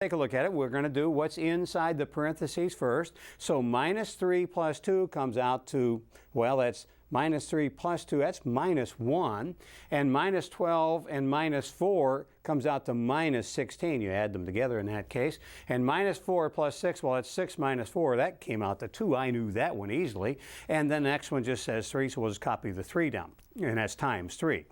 Take a look at it. We're going to do what's inside the parentheses first. So minus 3 plus 2 comes out to, well, that's minus 3 plus 2, that's minus 1. And minus 12 and minus 4 comes out to minus 16. You add them together in that case. And minus 4 plus 6, well, that's 6 minus 4. That came out to 2. I knew that one easily. And then the next one just says 3, so we'll just copy the 3 down. And that's times 3.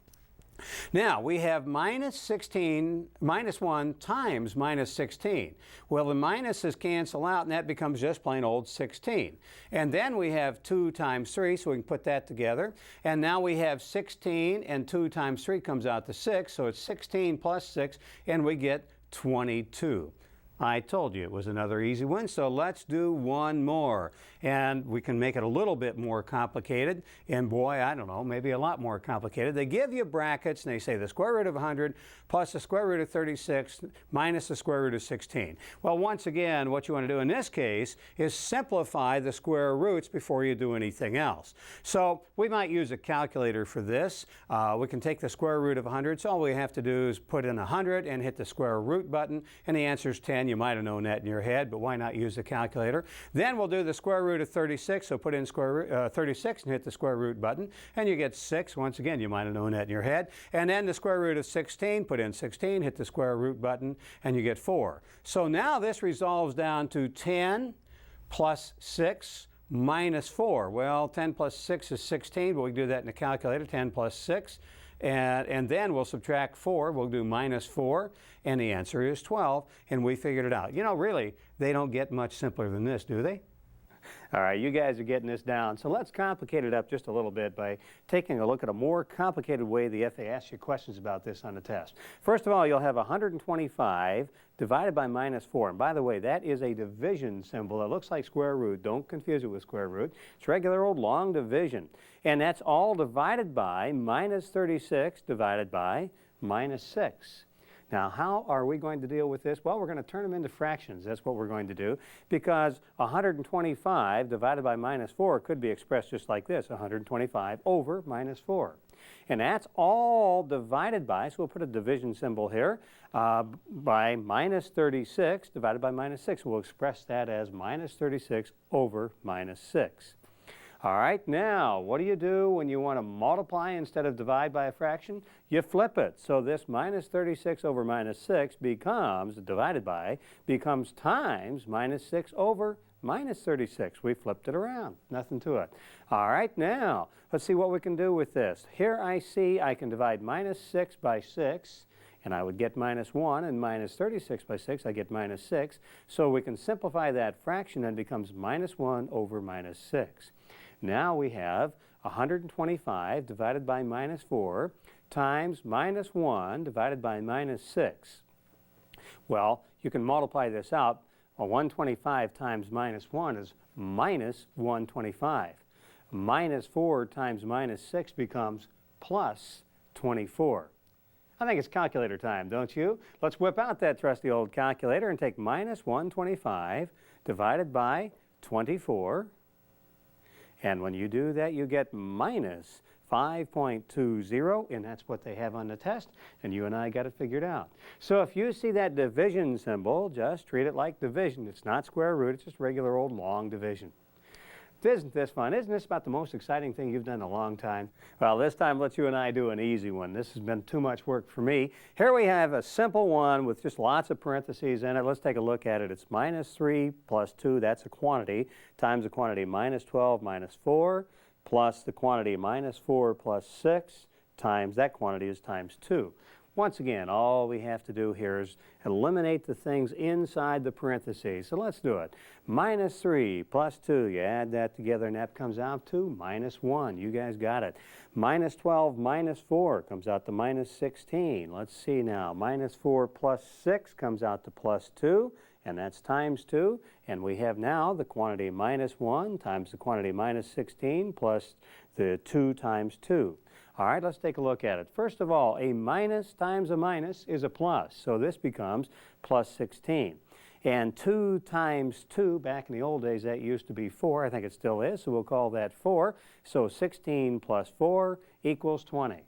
Now, we have minus 1 times minus 16. Well, the minuses cancel out, and that becomes just plain old 16. And then we have 2 times 3, so we can put that together. And now we have 16, and 2 times 3 comes out to 6, so it's 16 plus 6, and we get 22. I told you it was another easy one, so let's do one more. And we can make it a little bit more complicated, and boy, I don't know, maybe a lot more complicated. They give you brackets, and they say the square root of 100 plus the square root of 36 minus the square root of 16. Well, once again, what you want to do in this case is simplify the square roots before you do anything else. So we might use a calculator for this. We can take the square root of 100, so all we have to do is put in 100 and hit the square root button, and the answer is 10. You might have known that in your head, but why not use the calculator? Then we'll do the square root of 36, so put in 36 and hit the square root button, and you get 6. Once again, you might have known that in your head. And then the square root of 16, put in 16, hit the square root button, and you get 4. So now this resolves down to 10 plus 6 minus 4. Well, 10 plus 6 is 16, but we can do that in the calculator, 10 plus 6. And then we'll subtract 4. We'll do minus 4, and the answer is 12, and we figured it out. You know, really, they don't get much simpler than this, do they? All right, you guys are getting this down, so let's complicate it up just a little bit by taking a look at a more complicated way the FA asks you questions about this on the test. First of all, you'll have 125 divided by minus 4. And by the way, that is a division symbol. It looks like square root. Don't confuse it with square root. It's regular old long division. And that's all divided by minus 36 divided by minus 6. Now, how are we going to deal with this? Well, we're going to turn them into fractions. That's what we're going to do, because 125 divided by minus 4 could be expressed just like this, 125 over minus 4. And that's all divided by, so we'll put a division symbol here, by minus 36 divided by minus 6. We'll express that as minus 36 over minus 6. All right, now, what do you do when you want to multiply instead of divide by a fraction? You flip it. So this minus 36 over minus 6 becomes, divided by, becomes times minus 6 over minus 36. We flipped it around. Nothing to it. All right, now, let's see what we can do with this. Here I see I can divide minus 6 by 6, and I would get minus 1, and minus 36 by 6, I get minus 6. So we can simplify that fraction, and it becomes minus 1 over minus 6. Now we have 125 divided by minus 4 times minus 1 divided by minus 6. Well, you can multiply this out. 125 times minus 1 is minus 125. Minus 4 times minus 6 becomes plus 24. I think it's calculator time, don't you? Let's whip out that trusty old calculator and take minus 125 divided by 24. And when you do that, you get minus 5.20, and that's what they have on the test, and you and I got it figured out. So if you see that division symbol, just treat it like division. It's not square root, it's just regular old long division. Isn't this fun? Isn't this about the most exciting thing you've done in a long time? Well, this time let's you and I do an easy one. This has been too much work for me. Here we have a simple one with just lots of parentheses in it. Let's take a look at it. It's minus 3 plus 2, that's a quantity, times the quantity minus 12 minus 4, plus the quantity minus 4 plus 6, times that quantity is times 2. Once again, all we have to do here is eliminate the things inside the parentheses. So let's do it. Minus 3 plus 2, you add that together, and that comes out to minus 1. You guys got it. Minus 12 minus 4 comes out to minus 16. Let's see now. Minus 4 plus 6 comes out to plus 2, and that's times 2. And we have now the quantity minus 1 times the quantity minus 16 plus the 2 times 2. All right, let's take a look at it. First of all, a minus times a minus is a plus, so this becomes plus 16. And 2 times 2, back in the old days, that used to be 4. I think it still is, so we'll call that 4. So 16 plus 4 equals 20.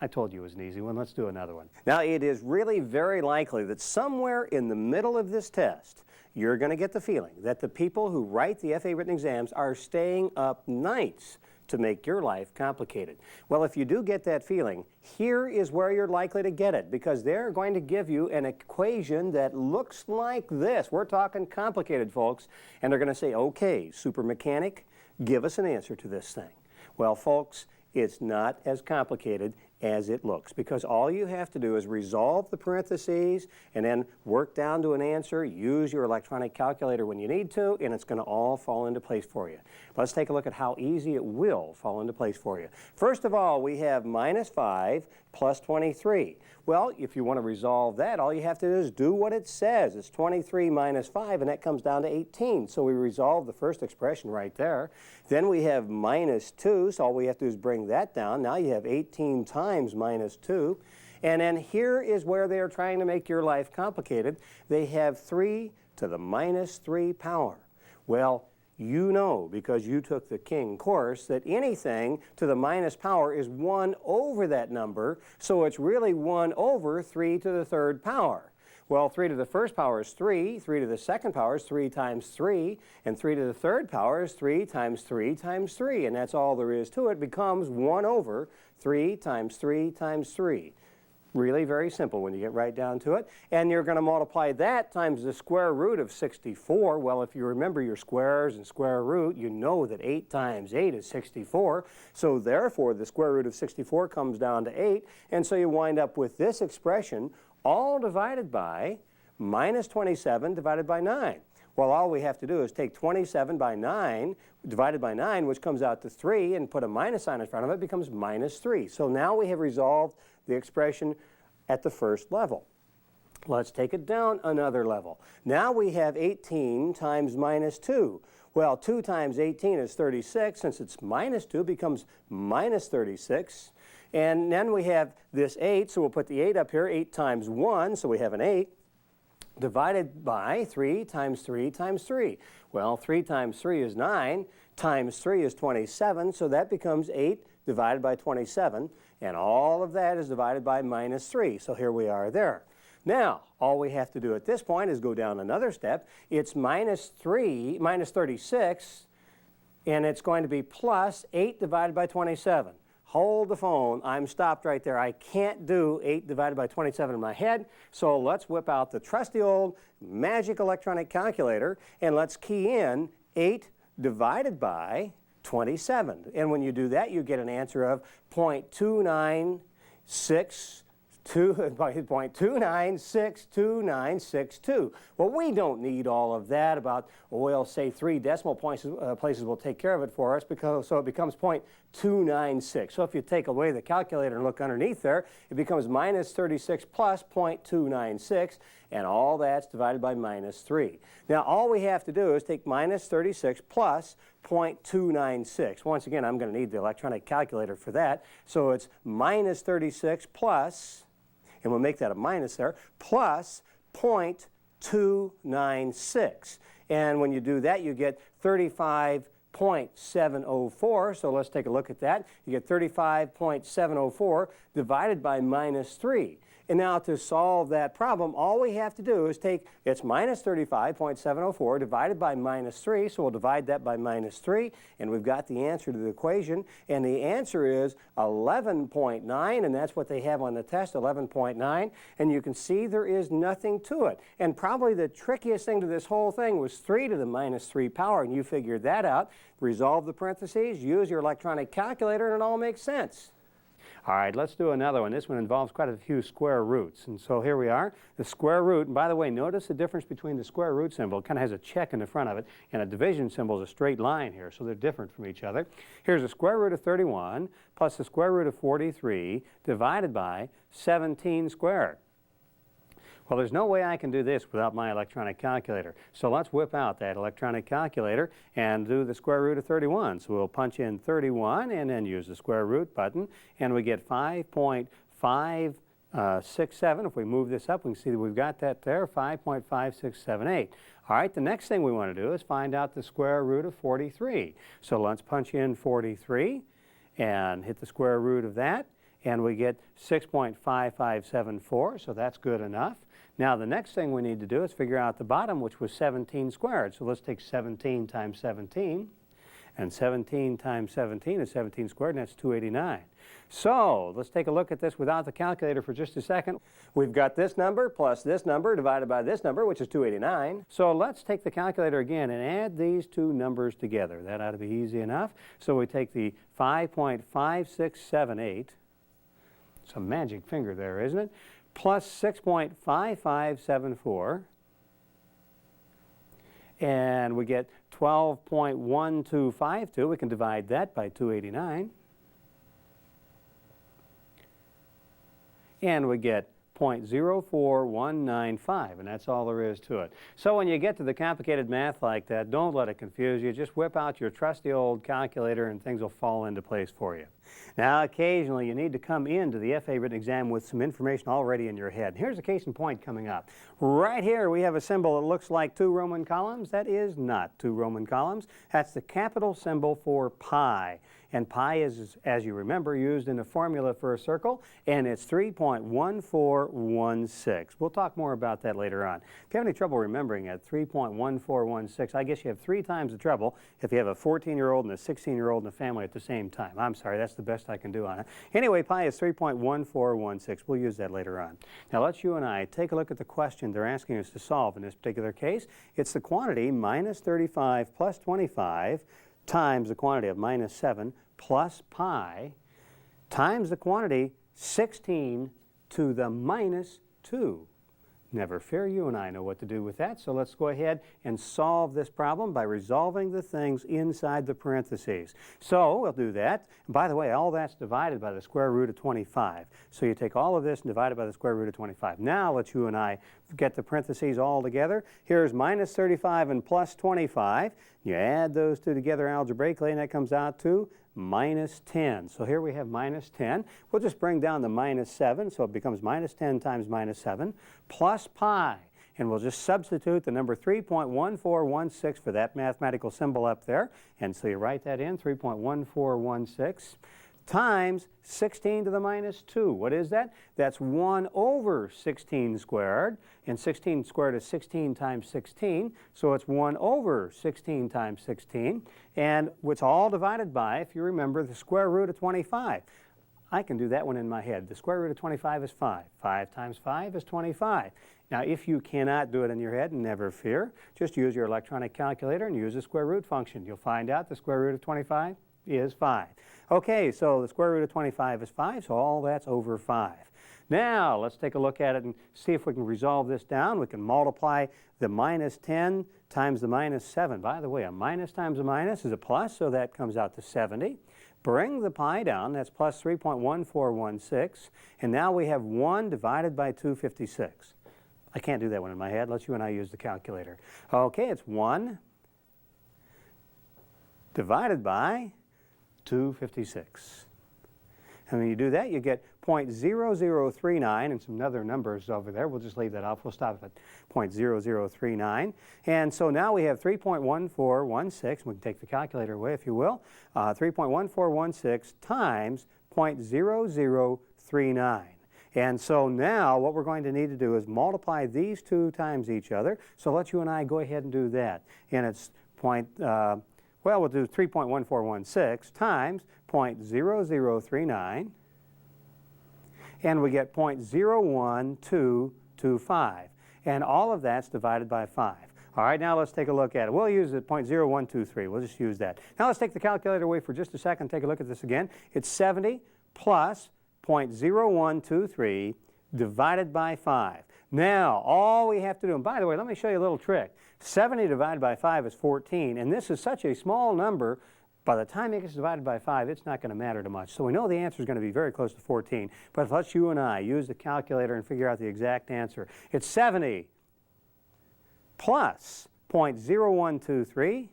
I told you it was an easy one. Let's do another one. Now, it is really very likely that somewhere in the middle of this test, you're going to get the feeling that the people who write the FA written exams are staying up nights to make your life complicated. Well, if you do get that feeling, here is where you're likely to get it, because they're going to give you an equation that looks like this. We're talking complicated, folks, and they're going to say, okay, super mechanic, give us an answer to this thing. Well, folks, it's not as complicated as it looks, because all you have to do is resolve the parentheses and then work down to an answer, use your electronic calculator when you need to, and it's going to all fall into place for you. Let's take a look at how easy it will fall into place for you. First of all, we have minus 5 plus 23. Well, if you want to resolve that, all you have to do is do what it says. It's 23 minus 5, and that comes down to 18. So we resolve the first expression right there. Then we have minus 2, so all we have to do is bring that down. Now you have 18 times minus 2. And then here is where they are trying to make your life complicated. They have 3 to the minus 3 power. Well, you know, because you took the King course, that anything to the minus power is 1 over that number, so it's really 1 over 3 to the third power. Well, 3 to the first power is 3, 3 to the second power is 3 times 3, and 3 to the third power is 3 times 3 times 3, and that's all there is to it. It becomes 1 over 3 times 3 times 3. Really very simple when you get right down to it. And you're going to multiply that times the square root of 64. Well, if you remember your squares and square root, you know that 8 times 8 is 64. So therefore, the square root of 64 comes down to 8. And so you wind up with this expression, all divided by minus 27 divided by 9. Well, all we have to do is take 27 by 9 divided by 9, which comes out to 3, and put a minus sign in front of it, becomes minus 3. So now we have resolved the expression at the first level. Let's take it down another level. Now we have 18 times minus 2. Well, 2 times 18 is 36. Since it's minus 2, it becomes minus 36. And then we have this 8, so we'll put the 8 up here. 8 times 1, so we have an 8. Divided by 3 times 3 times 3. Well, 3 times 3 is 9, times 3 is 27, so that becomes 8 divided by 27, and all of that is divided by minus 3. So here we are there. Now, all we have to do at this point is go down another step. It's minus 36, and it's going to be plus 8 divided by 27. Hold the phone. I'm stopped right there. I can't do 8 divided by 27 in my head, so let's whip out the trusty old magic electronic calculator, and let's key in 8 divided by 27. And when you do that, you get an answer of 0.2962. Well, we don't need all of that about, well, say 3 decimal places will take care of it for us, so it becomes 0.296. So if you take away the calculator and look underneath there, it becomes minus 36 plus 0.296, and all that's divided by minus 3. Now, all we have to do is take minus 36 plus 0.296. Once again, I'm going to need the electronic calculator for that. So it's minus 36 plus, and we'll make that a minus there, plus 0.296. And when you do that, you get 35.704. So let's take a look at that. You get 35.704 divided by minus 3. And now to solve that problem, all we have to do is take, it's minus 35.704 divided by minus 3, so we'll divide that by minus 3, and we've got the answer to the equation, and the answer is 11.9, and that's what they have on the test, 11.9, and you can see there is nothing to it. And probably the trickiest thing to this whole thing was 3 to the minus 3 power, and you figured that out. Resolve the parentheses, use your electronic calculator, and it all makes sense. All right, let's do another one. This one involves quite a few square roots. And so here we are, the square root. And by the way, notice the difference between the square root symbol. It kind of has a check in the front of it, and a division symbol is a straight line here, so they're different from each other. Here's the square root of 31 plus the square root of 43 divided by 17 squared. Well, there's no way I can do this without my electronic calculator. So let's whip out that electronic calculator and do the square root of 31. So we'll punch in 31 and then use the square root button, and we get 5.567. If we move this up, we can see that we've got that there, 5.5678. All right, the next thing we want to do is find out the square root of 43. So let's punch in 43 and hit the square root of that. and we get 6.5574, so that's good enough. Now the next thing we need to do is figure out the bottom, which was 17 squared. So let's take 17 times 17, and 17 times 17 is 17 squared, and that's 289. So let's take a look at this without the calculator for just a second. We've got this number plus this number divided by this number, which is 289. So let's take the calculator again and add these two numbers together. That ought to be easy enough. So we take the 5.5678, some magic finger there, isn't it? Plus 6.5574, and we get 12.1252. We can divide that by 289. And we get 0.04195, and that's all there is to it. So when you get to the complicated math like that, don't let it confuse you. Just whip out your trusty old calculator and things will fall into place for you. Now, occasionally you need to come into the FA written exam with some information already in your head. Here's a case in point coming up. Right here we have a symbol that looks like 2 Roman columns. That is not 2 Roman columns. That's the capital symbol for pi. And pi is, as you remember, used in the formula for a circle, and it's 3.1416. We'll talk more about that later on. If you have any trouble remembering it, 3.1416, I guess you have 3 times the trouble if you have a 14-year-old and a 16-year-old in the family at the same time. I'm sorry, that's the best I can do on it. Anyway, pi is 3.1416. We'll use that later on. Now let's you and I take a look at the question they're asking us to solve in this particular case. It's the quantity minus 35 plus 25 times the quantity of minus 7 plus pi times the quantity 16 to the minus 2. Never fear, you and I know what to do with that, so let's go ahead and solve this problem by resolving the things inside the parentheses. So we'll do that. By the way, all that's divided by the square root of 25. So you take all of this and divide it by the square root of 25. Now let you and I get the parentheses all together. Here's minus 35 and plus 25. You add those two together algebraically, and that comes out to minus 10. So here we have minus 10. We'll just bring down the minus 7, so it becomes minus 10 times minus 7 plus pi. And we'll just substitute the number 3.1416 for that mathematical symbol up there. And so you write that in, 3.1416 times 16 to the minus 2. What is that? That's 1 over 16 squared. And 16 squared is 16 times 16. So it's 1 over 16 times 16. And it's all divided by, if you remember, the square root of 25. I can do that one in my head. The square root of 25 is 5. 5 times 5 is 25. Now, if you cannot do it in your head, never fear. Just use your electronic calculator and use the square root function. You'll find out the square root of 25 is 5. Okay, so the square root of 25 is 5, so all that's over 5. Now, let's take a look at it and see if we can resolve this down. We can multiply the minus 10 times the minus 7. By the way, a minus times a minus is a plus, so that comes out to 70. Bring the pi down, that's plus 3.1416, and now we have 1 divided by 256. I can't do that one in my head. Let's you and I use the calculator. Okay, it's 1 divided by 256. And when you do that, you get 0.0039 and some other numbers over there. We'll just leave that off. We'll stop at 0.0039. And so now we have 3.1416. We can take the calculator away, if you will. 3.1416 times 0.0039. And so now what we're going to need to do is multiply these two times each other. So let you and I go ahead and do that. And it's we'll do 3.1416 times 0.0039, and we get 0.01225. And all of that's divided by 5. All right, now let's take a look at it. We'll use it 0.0123. We'll just use that. Now let's take the calculator away for just a second. Take a look at this again. It's 70 plus 0.0123 divided by 5. Now, all we have to do, and by the way, let me show you a little trick. 70 divided by 5 is 14, and this is such a small number, by the time it gets divided by 5, it's not going to matter too much. So we know the answer is going to be very close to 14, but let's you and I use the calculator and figure out the exact answer. It's 70 plus 0.0123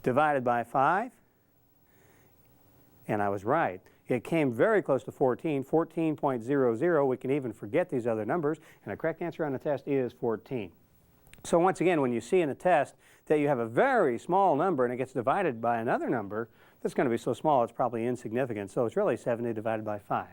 divided by 5, and I was right. It came very close to 14, 14.00. We can even forget these other numbers, and the correct answer on the test is 14. So once again, when you see in a test that you have a very small number and it gets divided by another number, It's going to be so small it's probably insignificant, so it's really 70 divided by 5.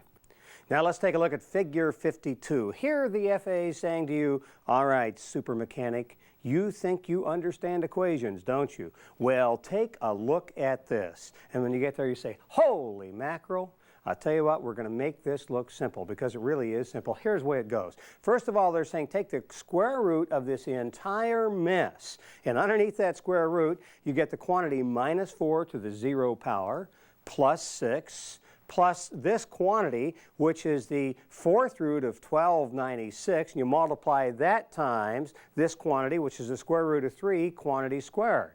Now let's take a look at figure 52. Here the FAA is saying to you, all right, super mechanic, you think you understand equations, don't you? Well, take a look at this. And when you get there, you say, holy mackerel. I'll tell you what, we're going to make this look simple because it really is simple. Here's the way it goes. First of all, they're saying take the square root of this entire mess. And underneath that square root, you get the quantity minus 4 to the 0 power plus 6 plus this quantity, which is the 4th root of 1296, and you multiply that times this quantity, which is the square root of 3, quantity squared.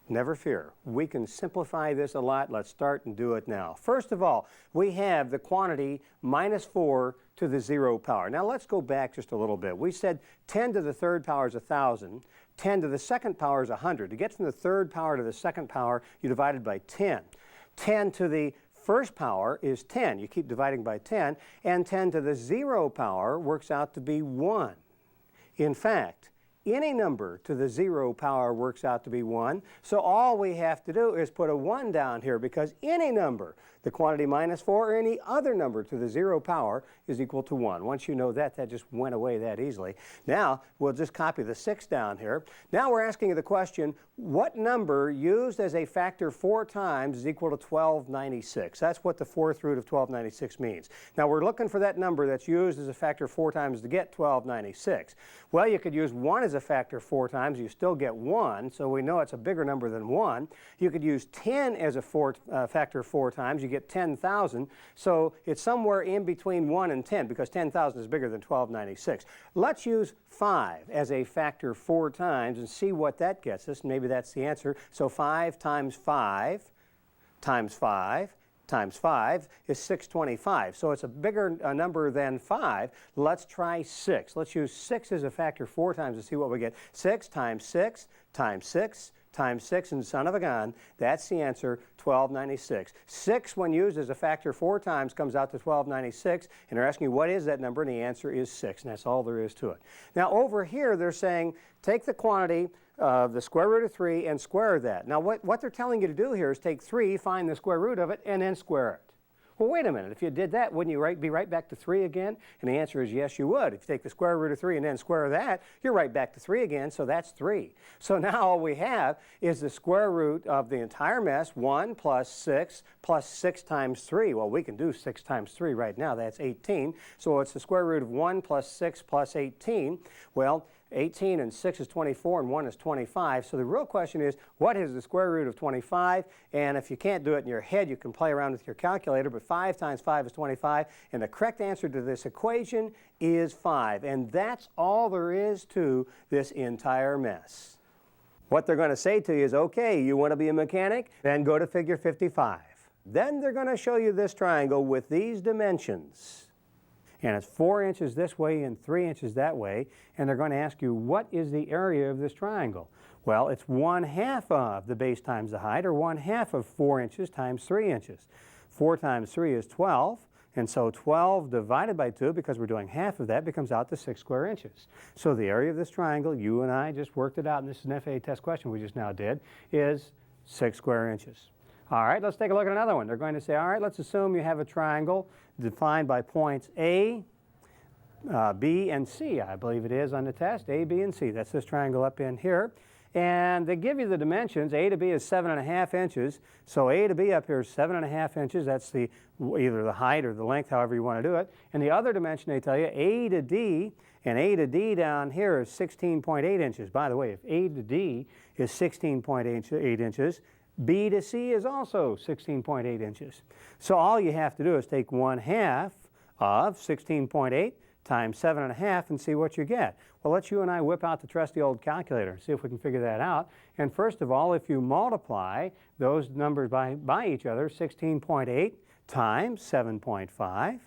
Never fear. We can simplify this a lot. Let's start and do it now. First of all, we have the quantity minus 4 to the 0 power. Now let's go back just a little bit. We said 10 to the 3rd power is 1,000. 10 to the 2nd power is 100. To get from the 3rd power to the 2nd power, you divide it by 10. 10 to the 1st power is 10. You keep dividing by 10. And 10 to the 0 power works out to be 1. In fact, any number to the 0 power works out to be 1. So all we have to do is put a 1 down here because any number, the quantity minus 4 or any other number to the 0 power is equal to 1. Once you know that, that just went away that easily. Now we'll just copy the 6 down here. Now we're asking you the question, what number used as a factor 4 times is equal to 1296? That's what the 4th root of 1296 means. Now we're looking for that number that's used as a factor 4 times to get 1296. Well, you could use 1 as a factor 4 times, you still get 1, so we know it's a bigger number than 1. You could use 10 as a factor 4 times, you get 10,000, so it's somewhere in between 1 and 10 because 10,000 is bigger than 1296. Let's use 5 as a factor 4 times and see what that gets us. Maybe that's the answer. So 5 times 5 times 5 times 5 is 625. So it's a bigger number than 5. Let's try 6. Let's use 6 as a factor 4 times to see what we get. 6 times 6 times 6 times 6, and son of a gun, that's the answer, 1296. 6, when used as a factor 4 times, comes out to 1296, and they're asking you what is that number, and the answer is 6, and that's all there is to it. Now over here, they're saying take the quantity of the square root of 3 and square that. Now what they're telling you to do here is take 3, find the square root of it, and then square it. Well, wait a minute. If you did that, wouldn't you be right back to 3 again? And the answer is yes, you would. If you take the square root of 3 and then square that, you're right back to 3 again, so that's 3. So now all we have is the square root of the entire mess, 1 plus 6 times 3. Well, we can do 6 times 3 right now. That's 18. So it's the square root of 1 plus 6 plus 18. Well, 18 and 6 is 24 and 1 is 25. So the real question is, what is the square root of 25? And if you can't do it in your head, you can play around with your calculator, but 5 times 5 is 25. And the correct answer to this equation is 5. And that's all there is to this entire mess. What they're going to say to you is, okay, you want to be a mechanic? Then go to figure 55. Then they're going to show you this triangle with these dimensions. And it's 4 inches this way and 3 inches that way, and they're going to ask you, what is the area of this triangle? Well, it's 1/2 of the base times the height, or 1/2 of 4 inches times 3 inches. 4 times 3 is 12, and so 12 divided by 2, because we're doing half of that, becomes out to 6 square inches. So the area of this triangle, you and I just worked it out, and this is an FAA test question we just now did, is 6 square inches. All right, let's take a look at another one. They're going to say, all right, let's assume you have a triangle defined by points A, B, and C, I believe it is on the test, A, B, and C. That's this triangle up in here. And they give you the dimensions. A to B is 7.5 inches. So A to B up here is 7.5 inches. That's either the height or the length, however you want to do it. And the other dimension they tell you, A to D, and A to D down here is 16.8 inches. By the way, if A to D is 16.8 inches, B to C is also 16.8 inches. So all you have to do is take 1/2 of 16.8 times 7.5 and see what you get. Well, let's you and I whip out the trusty old calculator and see if we can figure that out. And first of all, if you multiply those numbers by each other, 16.8 times 7.5,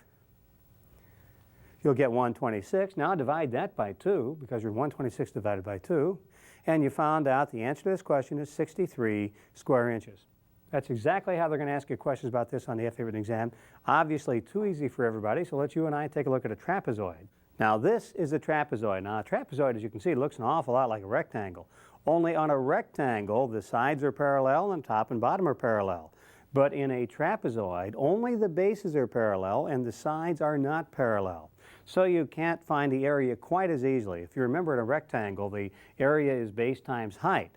you'll get 126. Now divide that by 2, because you're 126 divided by 2. And you found out the answer to this question is 63 square inches. That's exactly how they're going to ask you questions about this on the FAA written exam. Obviously too easy for everybody, so let's you and I take a look at a trapezoid. Now this is a trapezoid. Now a trapezoid, as you can see, looks an awful lot like a rectangle. Only on a rectangle, the sides are parallel and top and bottom are parallel. But in a trapezoid, only the bases are parallel and the sides are not parallel. So you can't find the area quite as easily. If you remember in a rectangle, the area is base times height.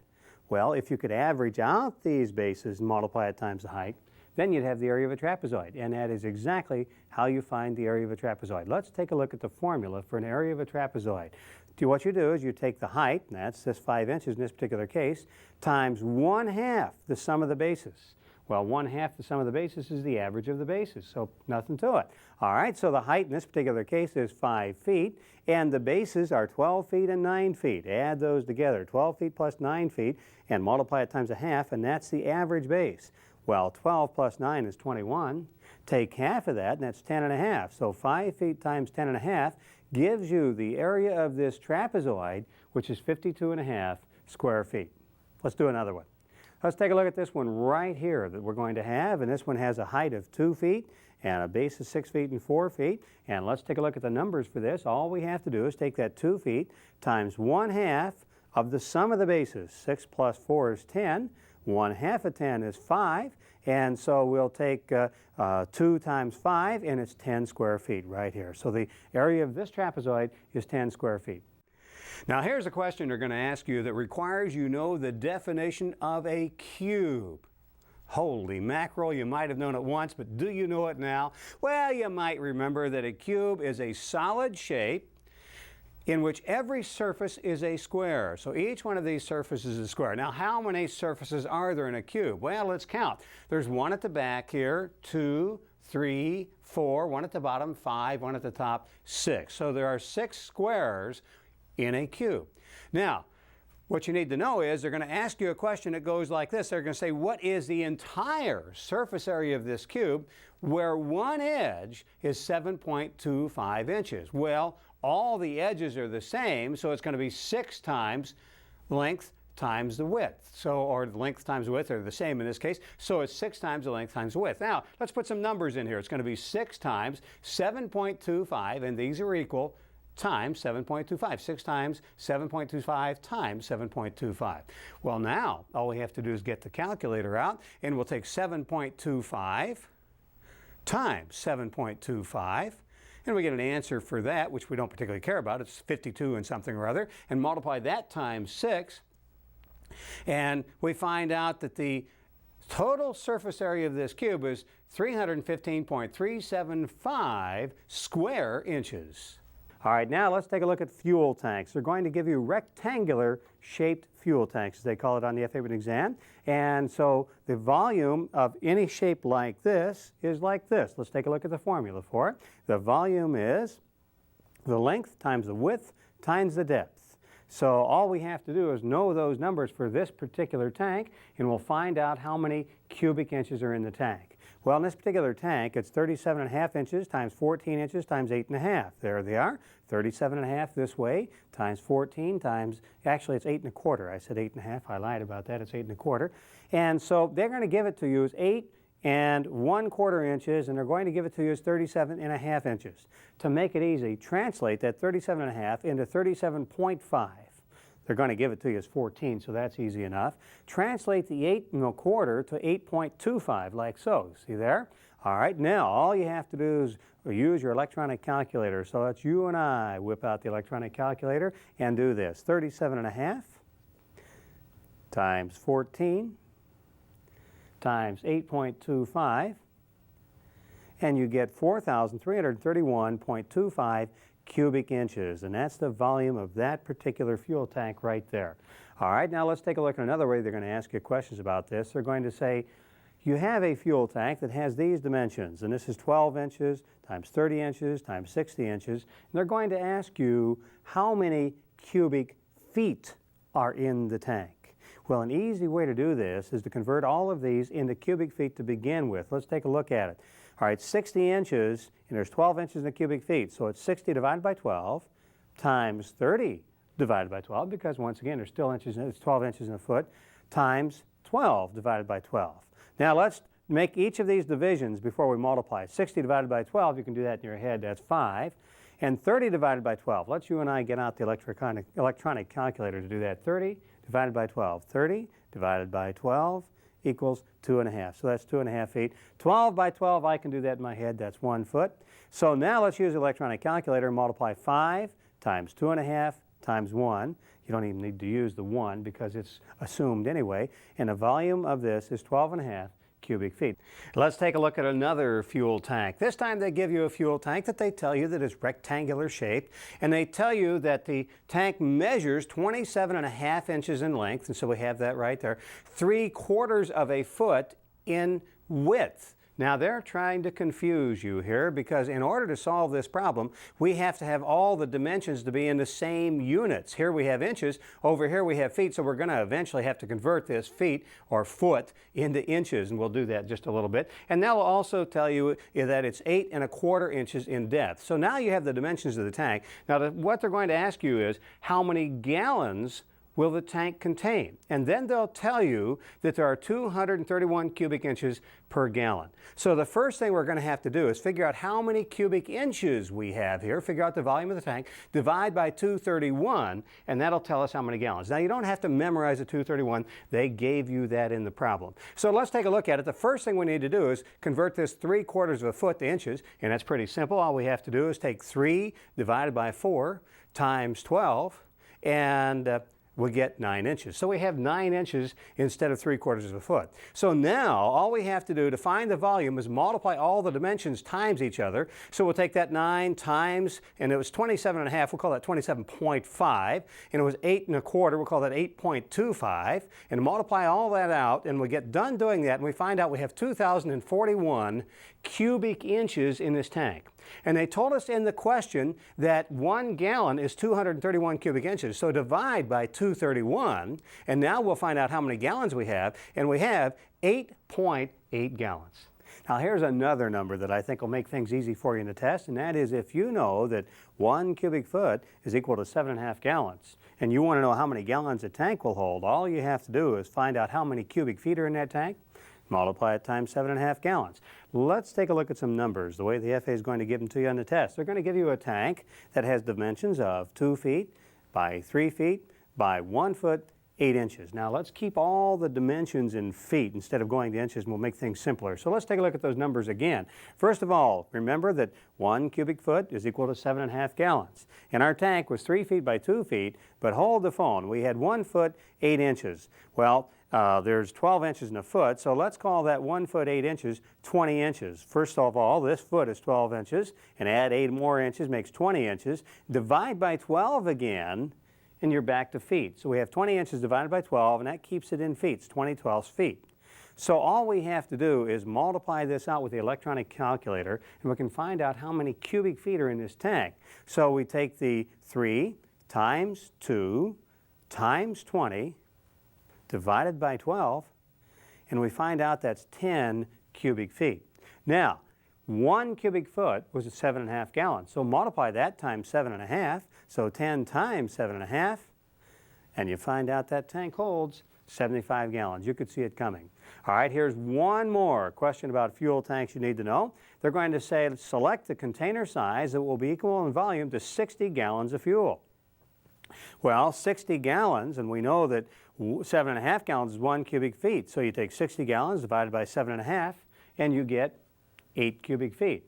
Well, if you could average out these bases and multiply it times the height, then you'd have the area of a trapezoid. And that is exactly how you find the area of a trapezoid. Let's take a look at the formula for an area of a trapezoid. What you do is you take the height, and that's this 5 inches in this particular case, times 1/2 the sum of the bases. Well, 1/2 the sum of the bases is the average of the bases, so nothing to it. All right, so the height in this particular case is 5 feet, and the bases are 12 feet and 9 feet. Add those together, 12 feet plus 9 feet, and multiply it times 1/2, and that's the average base. Well, 12 plus 9 is 21. Take half of that, and that's 10.5. So 5 feet times 10.5 gives you the area of this trapezoid, which is 52.5 square feet. Let's do another one. Let's take a look at this one right here that we're going to have, and this one has a height of 2 feet and a base of 6 feet and 4 feet. And let's take a look at the numbers for this. All we have to do is take that 2 feet times 1/2 of the sum of the bases. 6 plus 4 is 10. 1/2 of 10 is 5, and so we'll take 2 times 5, and it's 10 square feet right here. So the area of this trapezoid is 10 square feet. Now here's a question they're going to ask you that requires you know the definition of a cube. Holy mackerel, you might have known it once, but do you know it now? Well, you might remember that a cube is a solid shape in which every surface is a square. So each one of these surfaces is a square. Now, how many surfaces are there in a cube? Well, let's count. There's one at the back here, 2, 3, 4, one at the bottom, 5, one at the top, 6. So there are 6 squares in a cube. Now, what you need to know is they're going to ask you a question that goes like this. They're going to say, what is the entire surface area of this cube where one edge is 7.25 inches? Well, all the edges are the same, so it's going to be 6 times length times the width. So, or length times width are the same in this case, so it's 6 times the length times the width. Now, let's put some numbers in here. It's going to be 6 times 7.25, and these are equal, times 7.25. 6 times 7.25 times 7.25. Well, now, all we have to do is get the calculator out, and we'll take 7.25 times 7.25, and we get an answer for that, which we don't particularly care about. It's 52 and something or other, and multiply that times 6, and we find out that the total surface area of this cube is 315.375 square inches. All right, now let's take a look at fuel tanks. They're going to give you rectangular shaped fuel tanks, as they call it on the FA written exam. And so the volume of any shape like this is like this. Let's take a look at the formula for it. The volume is the length times the width times the depth. So all we have to do is know those numbers for this particular tank, and we'll find out how many cubic inches are in the tank. Well, in this particular tank, it's 37.5 inches times 14 inches times 8.5. There they are, 37.5 this way times 14 times, actually it's 8 1/4. I said 8.5, I lied about that, it's 8 1/4. And so they're going to give it to you as 8 1/4 inches, and they're going to give it to you as 37.5 inches. To make it easy, translate that 37.5 into 37.5. They're going to give it to you as 14, so that's easy enough. Translate the 8 1/4 to 8.25, like so. See there? All right, now all you have to do is use your electronic calculator. So let's you and I whip out the electronic calculator and do this. 37.5 times 14 times 8.25, and you get 4,331.25 cubic inches, and that's the volume of that particular fuel tank right there. All right, now let's take a look at another way they're going to ask you questions about this. They're going to say, you have a fuel tank that has these dimensions, and this is 12 inches times 30 inches times 60 inches, and they're going to ask you how many cubic feet are in the tank. Well, an easy way to do this is to convert all of these into cubic feet to begin with. Let's take a look at it. All right, 60 inches, and there's 12 inches in the cubic feet, so it's 60 divided by 12 times 30 divided by 12, because once again, there's still inches, it's 12 inches in a foot, times 12 divided by 12. Now let's make each of these divisions before we multiply. 60 divided by 12, you can do that in your head, that's 5. And 30 divided by 12. Let's you and I get out the electronic calculator to do that. 30 divided by 12. 30 divided by 12 equals 2.5. So that's 2.5 feet. 12 by 12, I can do that in my head. That's 1 foot. So now let's use the electronic calculator and multiply 5 times 2.5 times 1. You don't even need to use the 1 because it's assumed anyway. And the volume of this is 12.5 cubic feet. Let's take a look at another fuel tank. This time they give you a fuel tank that they tell you that is rectangular shaped, and they tell you that the tank measures 27.5 inches in length, and so we have that right there, 3/4 of a foot in width. Now they're trying to confuse you here because in order to solve this problem, we have to have all the dimensions to be in the same units. Here we have inches, over here we have feet, so we're going to eventually have to convert this feet or foot into inches, and we'll do that just a little bit. And they'll also tell you that it's 8¼ inches in depth. So now you have the dimensions of the tank. Now what they're going to ask you is how many gallons will the tank contain? And then they'll tell you that there are 231 cubic inches per gallon. So the first thing we're going to have to do is figure out how many cubic inches we have here, figure out the volume of the tank, divide by 231, and that'll tell us how many gallons. Now you don't have to memorize the 231, they gave you that in the problem. So let's take a look at it. The first thing we need to do is convert this 3/4 of a foot to inches, and that's pretty simple. All we have to do is take 3 divided by 4 times 12, and we get 9 inches. So we have 9 inches instead of 3/4 of a foot. So now all we have to do to find the volume is multiply all the dimensions times each other. So we'll take that 9 times, and it was 27.5, we'll call that 27.5, and it was 8¼ we'll call that 8.25, and multiply all that out, and we get done doing that, and we find out we have 2,041 cubic inches in this tank. And they told us in the question that 1 gallon is 231 cubic inches. So divide by 231, and now we'll find out how many gallons we have, and we have 8.8 gallons. Now here's another number that I think will make things easy for you in the test, and that is if you know that 1 cubic foot is equal to 7.5 gallons, and you want to know how many gallons a tank will hold, all you have to do is find out how many cubic feet are in that tank, multiply it times 7.5 gallons. Let's take a look at some numbers, the way the FAA is going to give them to you on the test. They're going to give you a tank that has dimensions of 2 feet by 3 feet by 1 foot, 8 inches. Now let's keep all the dimensions in feet instead of going to inches, and we'll make things simpler. So let's take a look at those numbers again. First of all, remember that 1 cubic foot is equal to 7.5 gallons. And our tank was 3 feet by 2 feet, but hold the phone. We had 1 foot, 8 inches. Well, there's 12 inches in a foot, so let's call that 1 foot 8 inches 20 inches. First of all, this foot is 12 inches, and add 8 more inches makes 20 inches. Divide by 12 again, and you're back to feet. So we have 20 inches divided by 12, and that keeps it in feet. It's 20/12 feet. So all we have to do is multiply this out with the electronic calculator, and we can find out how many cubic feet are in this tank. So we take the 3 times 2 times 20 divided by 12, and we find out that's 10 cubic feet. Now, 1 cubic foot was 7.5 gallons, so multiply that times 7.5, so 10 times 7.5, and you find out that tank holds 75 gallons. You could see it coming. All right, here's one more question about fuel tanks you need to know. They're going to say select the container size that will be equal in volume to 60 gallons of fuel. Well, 60 gallons, and we know that 7.5 gallons is 1 cubic feet. So you take 60 gallons divided by 7.5, and you get 8 cubic feet.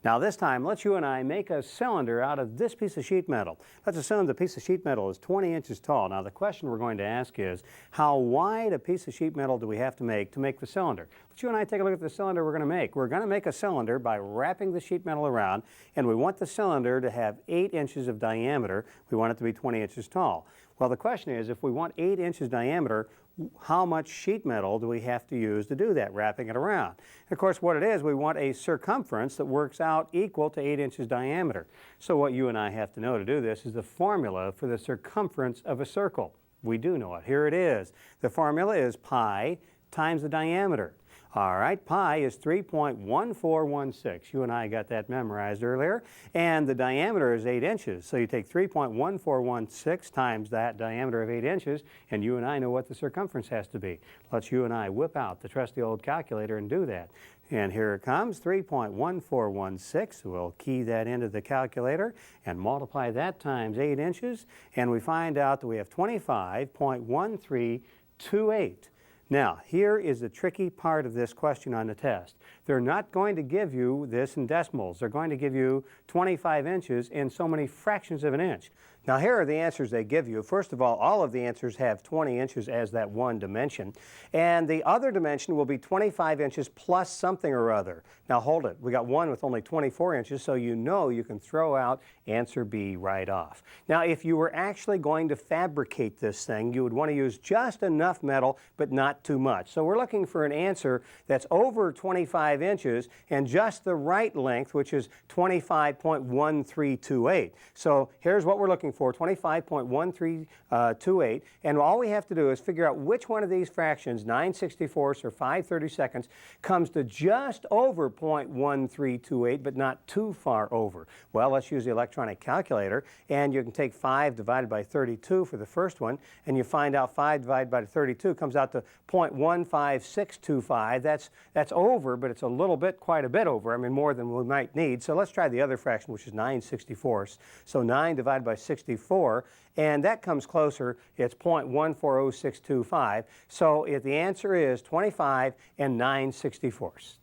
Now this time, let's you and I make a cylinder out of this piece of sheet metal. Let's assume the piece of sheet metal is 20 inches tall. Now the question we're going to ask is, how wide a piece of sheet metal do we have to make the cylinder? Let's you and I take a look at the cylinder we're going to make. We're going to make a cylinder by wrapping the sheet metal around, and we want the cylinder to have 8 inches of diameter. We want it to be 20 inches tall. Well, the question is, if we want 8 inches diameter, how much sheet metal do we have to use to do that, wrapping it around? And of course, what it is, we want a circumference that works out equal to 8 inches diameter. So what you and I have to know to do this is the formula for the circumference of a circle. We do know it. Here it is. The formula is pi times the diameter. All right, pi is 3.1416. You and I got that memorized earlier. And the diameter is 8 inches. So you take 3.1416 times that diameter of 8 inches, and you and I know what the circumference has to be. Let's you and I whip out the trusty old calculator and do that. And here it comes, 3.1416. We'll key that into the calculator and multiply that times 8 inches, and we find out that we have 25.1328. Now, here is the tricky part of this question on the test. They're not going to give you this in decimals. They're going to give you 25 inches in so many fractions of an inch. Now, here are the answers they give you. First of all of the answers have 20 inches as that one dimension. And the other dimension will be 25 inches plus something or other. Now, hold it. We got one with only 24 inches, so you know you can throw out answer B right off. Now, if you were actually going to fabricate this thing, you would want to use just enough metal, but not too much. So we're looking for an answer that's over 25 inches and just the right length, which is 25.1328. So here's what we're looking for, 25.1328. And all we have to do is figure out which one of these fractions, 9/64 or 5/32, comes to just over 0.1328, but not too far over. Well, let's use the electronic calculator, and you can take 5 divided by 32 for the first one, and you find out 5 divided by 32 comes out to 0.15625. That's over, but it's a little bit, quite a bit over. I mean, more than we might need. So let's try the other fraction, which is 9/64. So 9 divided by 64, and that comes closer. It's 0.140625. So the answer is 25 and 9/64.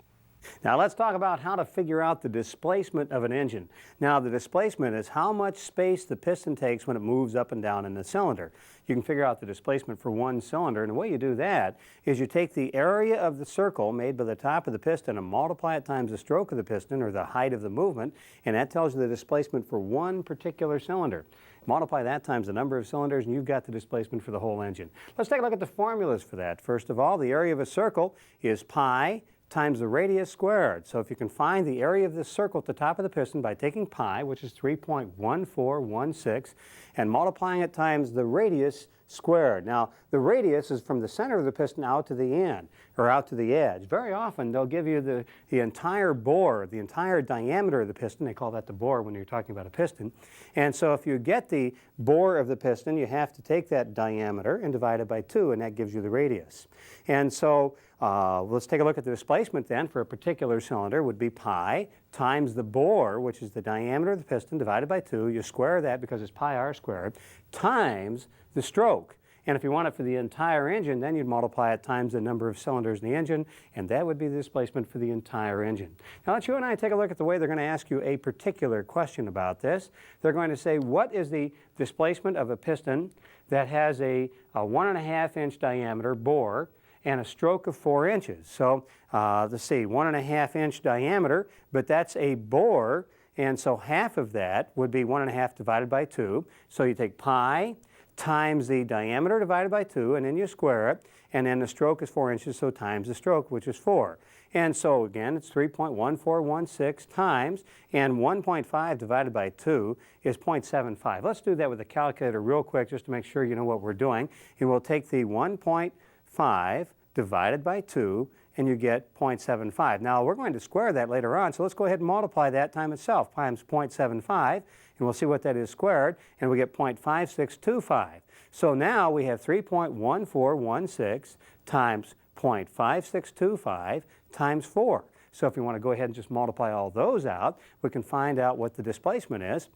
Now let's talk about how to figure out the displacement of an engine. Now the displacement is how much space the piston takes when it moves up and down in the cylinder. You can figure out the displacement for one cylinder, and the way you do that is you take the area of the circle made by the top of the piston and multiply it times the stroke of the piston, or the height of the movement, and that tells you the displacement for one particular cylinder. Multiply that times the number of cylinders, and you've got the displacement for the whole engine. Let's take a look at the formulas for that. First of all, the area of a circle is pi times the radius squared. So if you can find the area of this circle at the top of the piston by taking pi, which is 3.1416, and multiplying it times the radius squared. Now, the radius is from the center of the piston out to the end, or out to the edge. Very often, they'll give you the entire bore, the entire diameter of the piston. They call that the bore when you're talking about a piston. And so if you get the bore of the piston, you have to take that diameter and divide it by 2, and that gives you the radius. And so let's take a look at the displacement then for a particular cylinder. Would be pi times the bore, which is the diameter of the piston, divided by 2. You square that because it's pi r squared, times the stroke. And if you want it for the entire engine, then you'd multiply it times the number of cylinders in the engine, and that would be the displacement for the entire engine. Now let's you and I take a look at the way they're going to ask you a particular question about this. They're going to say, what is the displacement of a piston that has a 1.5 inch diameter bore and a stroke of 4 inches? So let's see, 1.5 inch diameter, but that's a bore, and so half of that would be 1.5 divided by 2. So you take pi times the diameter divided by 2, and then you square it, and then the stroke is 4 inches, so times the stroke, which is 4. And so again, it's 3.1416 times, and 1.5 divided by 2 is 0.75. Let's do that with a calculator real quick just to make sure you know what we're doing. And we'll take the 1.5 divided by 2, and you get 0.75. Now we're going to square that later on, so let's go ahead and multiply that time itself times 0.75, and we'll see what that is squared, and we get 0.5625. So now we have 3.1416 times 0.5625 times 4. So if you want to go ahead and just multiply all those out, we can find out what the displacement is.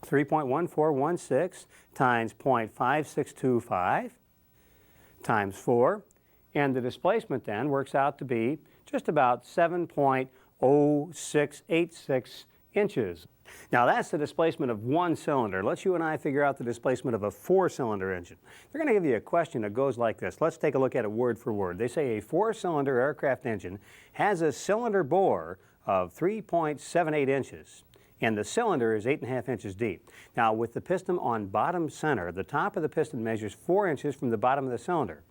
3.1416 times 0.5625 times 4. And the displacement then works out to be just about 7.0686 inches. Now that's the displacement of one cylinder. Let's you and I figure out the displacement of a 4-cylinder engine. They're going to give you a question that goes like this. Let's take a look at it word for word. They say a 4-cylinder aircraft engine has a cylinder bore of 3.78 inches. And the cylinder is 8.5 inches deep. Now with the piston on bottom center, the top of the piston measures 4 inches from the bottom of the cylinder.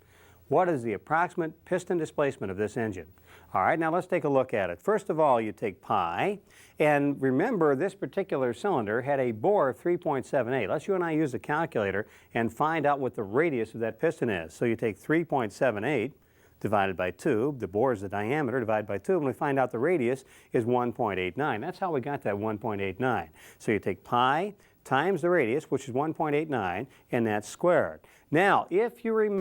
What is the approximate piston displacement of this engine? All right, now let's take a look at it. First of all, you take pi, and remember this particular cylinder had a bore of 3.78. Let's you and I use the calculator and find out what the radius of that piston is. So you take 3.78 divided by 2. The bore is the diameter divided by 2, and we find out the radius is 1.89. That's how we got that 1.89. So you take pi times the radius, which is 1.89, and that's squared. Now, if you remember